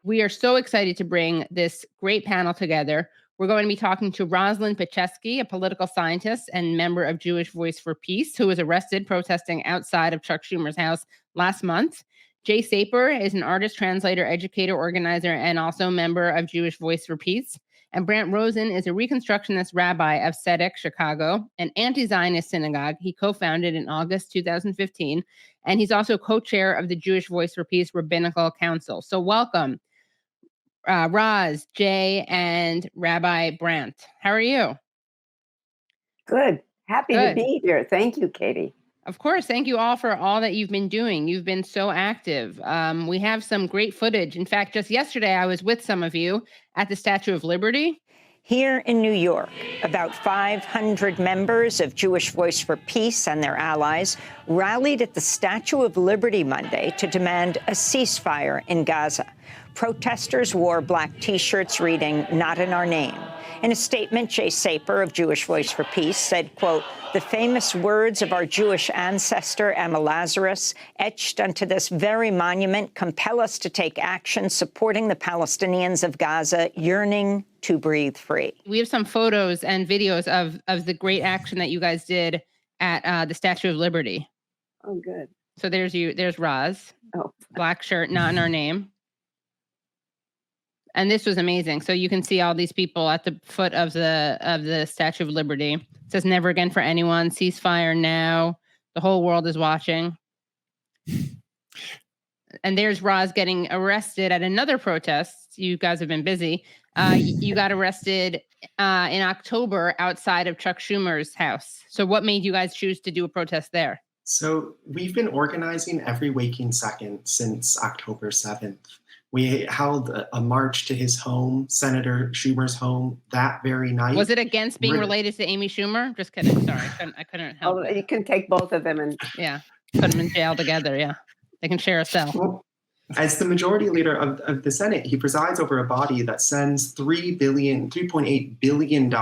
We are so excited to bring this great panel together. We're going to be talking to Rosalind Petchesky, a political scientist and member of Jewish Voice for Peace, who was arrested protesting outside of Chuck Schumer's house last month. Jay Saper is an artist, translator, educator, organizer, and also member of Jewish Voice for Peace. And Brant Rosen is a reconstructionist rabbi of Tzedek Chicago, an anti-Zionist synagogue he co-founded in August 2015. And he's also co-chair of the Jewish Voice for Peace Rabbinical Council. So welcome, Roz, Jay, and Rabbi Brant. How are you? Good. Happy to be here. Thank you, Katie. Of course. Thank you all for all that you've been doing. You've been so active. We have some great footage. In fact, just yesterday, I was with some of you at the Statue of Liberty. Here in New York, about 500 members of Jewish Voice for Peace and their allies rallied at the Statue of Liberty Monday to demand a ceasefire in Gaza. Protesters wore black T-shirts reading, "Not in our name." In a statement, Jay Saper of Jewish Voice for Peace said, quote, "The famous words of our Jewish ancestor, Emma Lazarus, etched onto this very monument, compel us to take action supporting the Palestinians of Gaza yearning to breathe free." We have some photos and videos of the great action that you guys did at the Statue of Liberty. Oh, good. So there's you. There's Roz. Oh. Black shirt, not in our name. And this was amazing. So you can see all these people at the foot of the Statue of Liberty. It says "Never again for anyone. Ceasefire now. The whole world is watching." And there's Roz getting arrested at another protest. You guys have been busy. You got arrested in October outside of Chuck Schumer's house. So what made you guys choose to do a protest there? So we've been organizing every waking second since October 7th. We held a march to his home, Senator Schumer's home, that very night. Was it against being related to Amy Schumer? Just kidding. Sorry, I couldn't help. Oh, you can take both of them and put them in jail together. Yeah, they can share a cell. Well, as the majority leader of the Senate, he presides over a body that sends $3.8 billion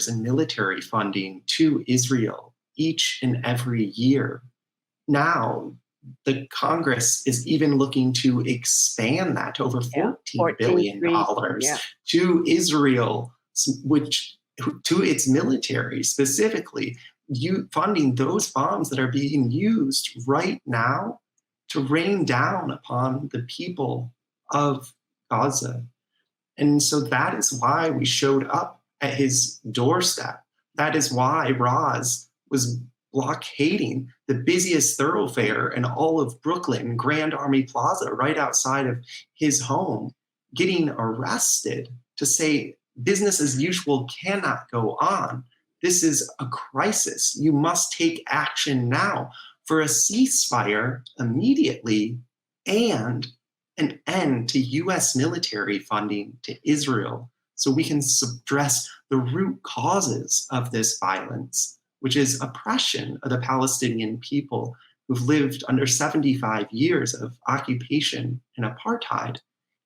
in military funding to Israel each and every year. Now, the Congress is even looking to expand that to over $14 billion to Israel, to its military specifically, funding those bombs that are being used right now to rain down upon the people of Gaza. And so that is why we showed up at his doorstep. That is why Roz was blockading the busiest thoroughfare in all of Brooklyn, Grand Army Plaza, right outside of his home, getting arrested to say business as usual cannot go on. This is a crisis. You must take action now for a ceasefire immediately and an end to U.S. military funding to Israel so we can address the root causes of this violence, which is oppression of the Palestinian people who've lived under 75 years of occupation and apartheid.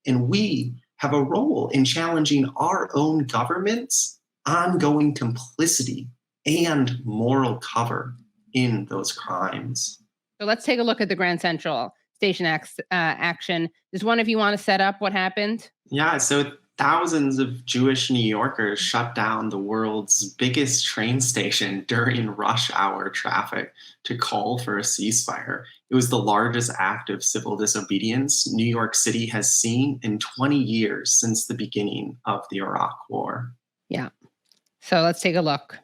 And we have a role in challenging our own government's ongoing complicity and moral cover in those crimes. So let's take a look at the Grand Central Station action. Does one of you want to set up what happened? Yeah, so thousands of Jewish New Yorkers shut down the world's biggest train station during rush hour traffic to call for a ceasefire. It was the largest act of civil disobedience New York City has seen in 20 years since the beginning of the Iraq War. Yeah. So let's take a look.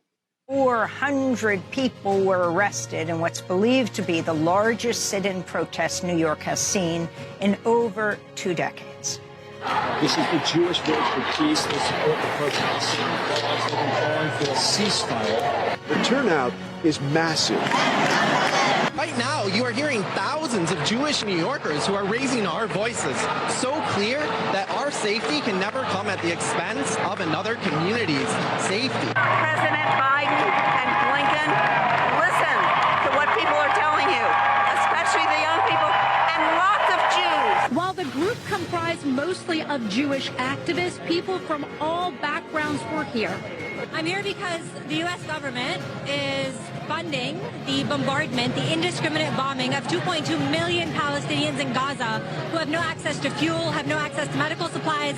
400 people were arrested in what's believed to be the largest sit-in protest New York has seen in over 2 decades. This is the Jewish Voice for Peace. They support the protests. They've been calling for a ceasefire. The turnout is massive. Right now, you are hearing thousands of Jewish New Yorkers who are raising our voices. So clear that our safety can never come at the expense of another community's safety. President Biden and Blinken, listen to what people are telling you, especially the young people and lots of Jews. While the group comprised mostly of Jewish activists, people from all backgrounds were here. I'm here because the U.S. government is funding the bombardment, the indiscriminate bombing of 2.2 million Palestinians in Gaza who have no access to fuel, have no access to medical supplies.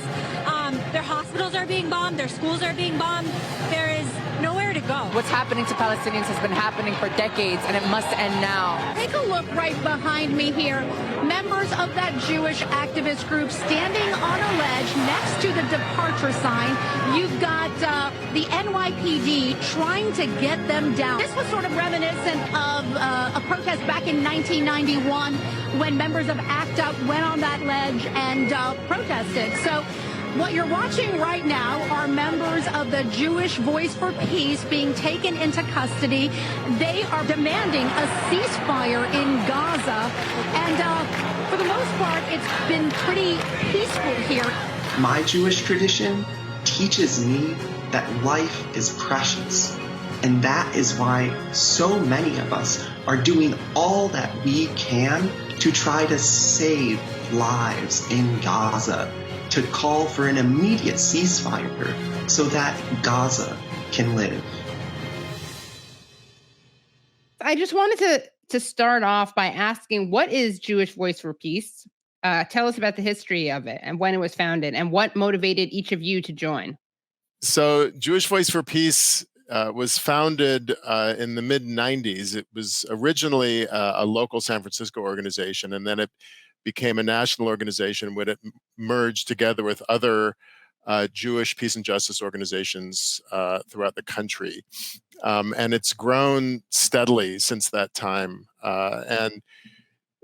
Their hospitals are being bombed, their schools are being bombed. There is nowhere to go. What's happening to Palestinians has been happening for decades, and it must end now. Take a look right behind me here. Members of that Jewish activist group standing on a ledge next to the departure sign. You've got the NYPD trying to get them down. This was sort of reminiscent of a protest back in 1991 when members of ACT UP went on that ledge and protested. So what you're watching right now are members of the Jewish Voice for Peace being taken into custody. They are demanding a ceasefire in Gaza. And for the most part, it's been pretty peaceful here. My Jewish tradition teaches me that life is precious. And that is why so many of us are doing all that we can to try to save lives in Gaza, to call for an immediate ceasefire so that Gaza can live. I just wanted to start off by asking, what is Jewish Voice for Peace? Tell us about the history of it and when it was founded and what motivated each of you to join. So Jewish Voice for Peace was founded in the mid-90s. It was originally a local San Francisco organization, and then it became a national organization when it merged together with other Jewish peace and justice organizations throughout the country. And it's grown steadily since that time. And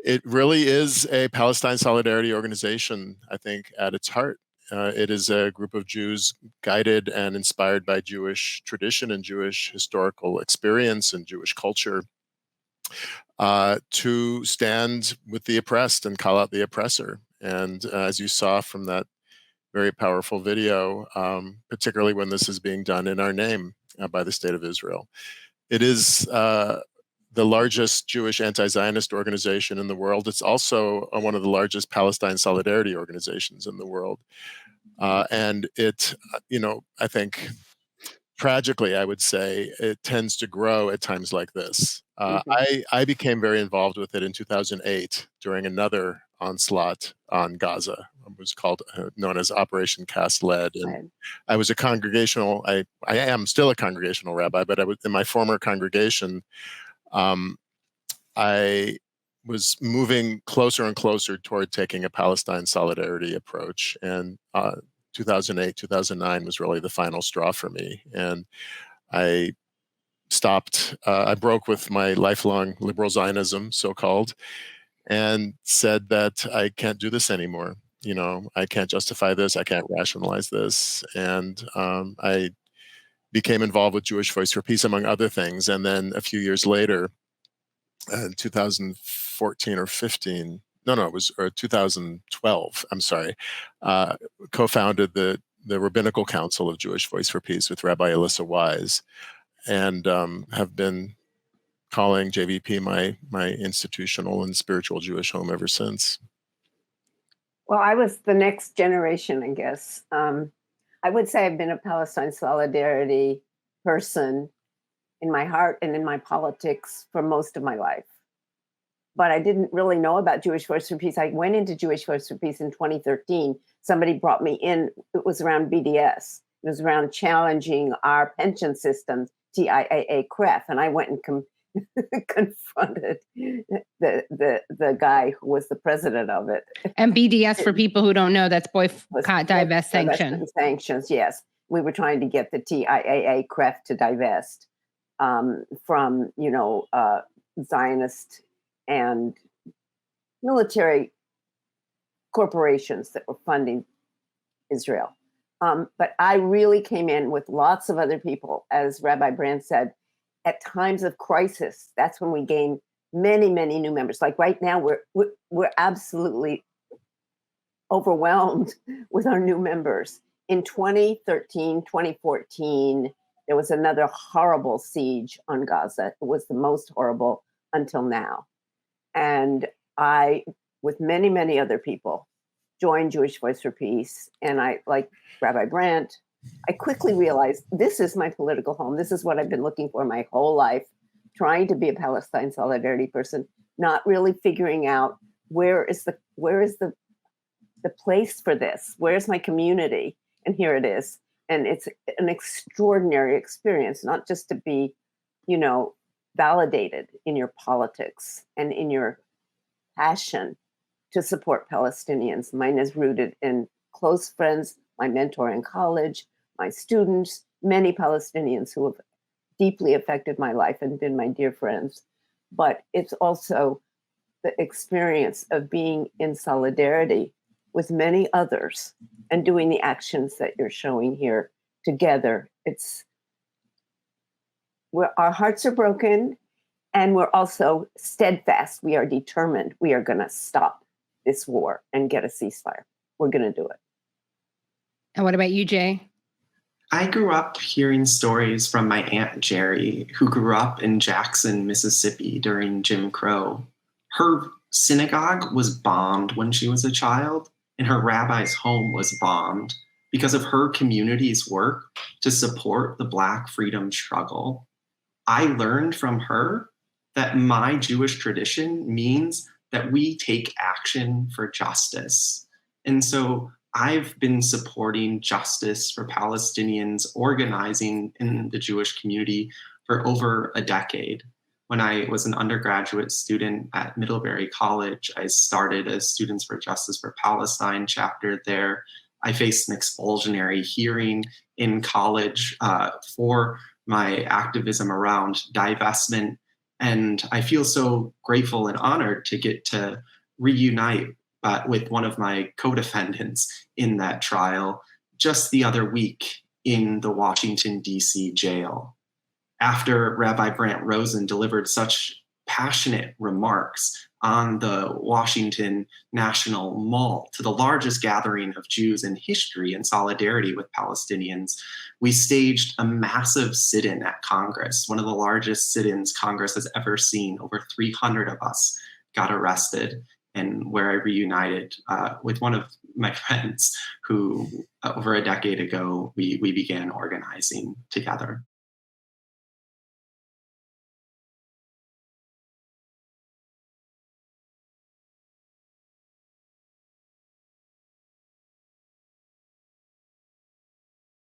it really is a Palestine solidarity organization, I think, at its heart. It is a group of Jews guided and inspired by Jewish tradition and Jewish historical experience and Jewish culture to stand with the oppressed and call out the oppressor. And as you saw from that very powerful video, particularly when this is being done in our name by the State of Israel. It is the largest Jewish anti-Zionist organization in the world. It's also one of the largest Palestine solidarity organizations in the world. And it, I think, tragically, I would say, it tends to grow at times like this. I became very involved with it in 2008 during another onslaught on Gaza. It was known as Operation Cast Lead. And I was I am still a congregational rabbi, but in my former congregation, I was moving closer and closer toward taking a Palestine solidarity approach. And 2008, 2009 was really the final straw for me. And I stopped, I broke with my lifelong liberal Zionism, so-called, and said that I can't do this anymore. I can't justify this. I can't rationalize this. And I became involved with Jewish Voice for Peace, among other things. And then a few years later, in 2014 or 15, it was 2012, I'm sorry, co-founded the Rabbinical Council of Jewish Voice for Peace with Rabbi Alyssa Wise, and have been calling JVP my institutional and spiritual Jewish home ever since. Well, I was the next generation, I guess. I would say I've been a Palestine solidarity person in my heart and in my politics for most of my life. But I didn't really know about Jewish Voice for Peace. I went into Jewish Voice for Peace in 2013. Somebody brought me in. It was around BDS. It was around challenging our pension system, TIAA-CREF. And I went and confronted the guy who was the president of it. And BDS, for people who don't know, that's Boycott, Divest, Sanction. Sanctions, yes. We were trying to get the TIAA-CREF to divest from, Zionist and military corporations that were funding Israel. But I really came in with lots of other people, as Rabbi Brant said, at times of crisis. That's when we gained many, many new members. Like right now, we're absolutely overwhelmed with our new members. In 2013, 2014, there was another horrible siege on Gaza. It was the most horrible until now. And I, with many, many other people, joined Jewish Voice for Peace. And I, like Rabbi Brant, I quickly realized this is my political home. This is what I've been looking for my whole life, trying to be a Palestine solidarity person, not really figuring out where is the place for this? Where's my community? And here it is. And it's an extraordinary experience, not just to be, validated in your politics and in your passion to support Palestinians. Mine is rooted in close friends, my mentor in college, my students, many Palestinians who have deeply affected my life and been my dear friends. But it's also the experience of being in solidarity with many others and doing the actions that you're showing here together. Our hearts are broken, and we're also steadfast. We are determined. We are going to stop this war and get a ceasefire. We're going to do it. And what about you, Jay? I grew up hearing stories from my Aunt Jerry, who grew up in Jackson, Mississippi during Jim Crow. Her synagogue was bombed when she was a child, and her rabbi's home was bombed because of her community's work to support the Black freedom struggle. I learned from her that my Jewish tradition means that we take action for justice. And so I've been supporting justice for Palestinians, organizing in the Jewish community for over a decade. When I was an undergraduate student at Middlebury College, I started a Students for Justice for Palestine chapter there. I faced an expulsionary hearing in college for my activism around divestment. And I feel so grateful and honored to get to reunite with one of my co-defendants in that trial just the other week in the Washington, D.C. jail. After Rabbi Brant Rosen delivered such passionate remarks on the Washington National Mall to the largest gathering of Jews in history in solidarity with Palestinians, we staged a massive sit-in at Congress, one of the largest sit-ins Congress has ever seen. Over 300 of us got arrested, and where I reunited with one of my friends who over a decade ago, we began organizing together.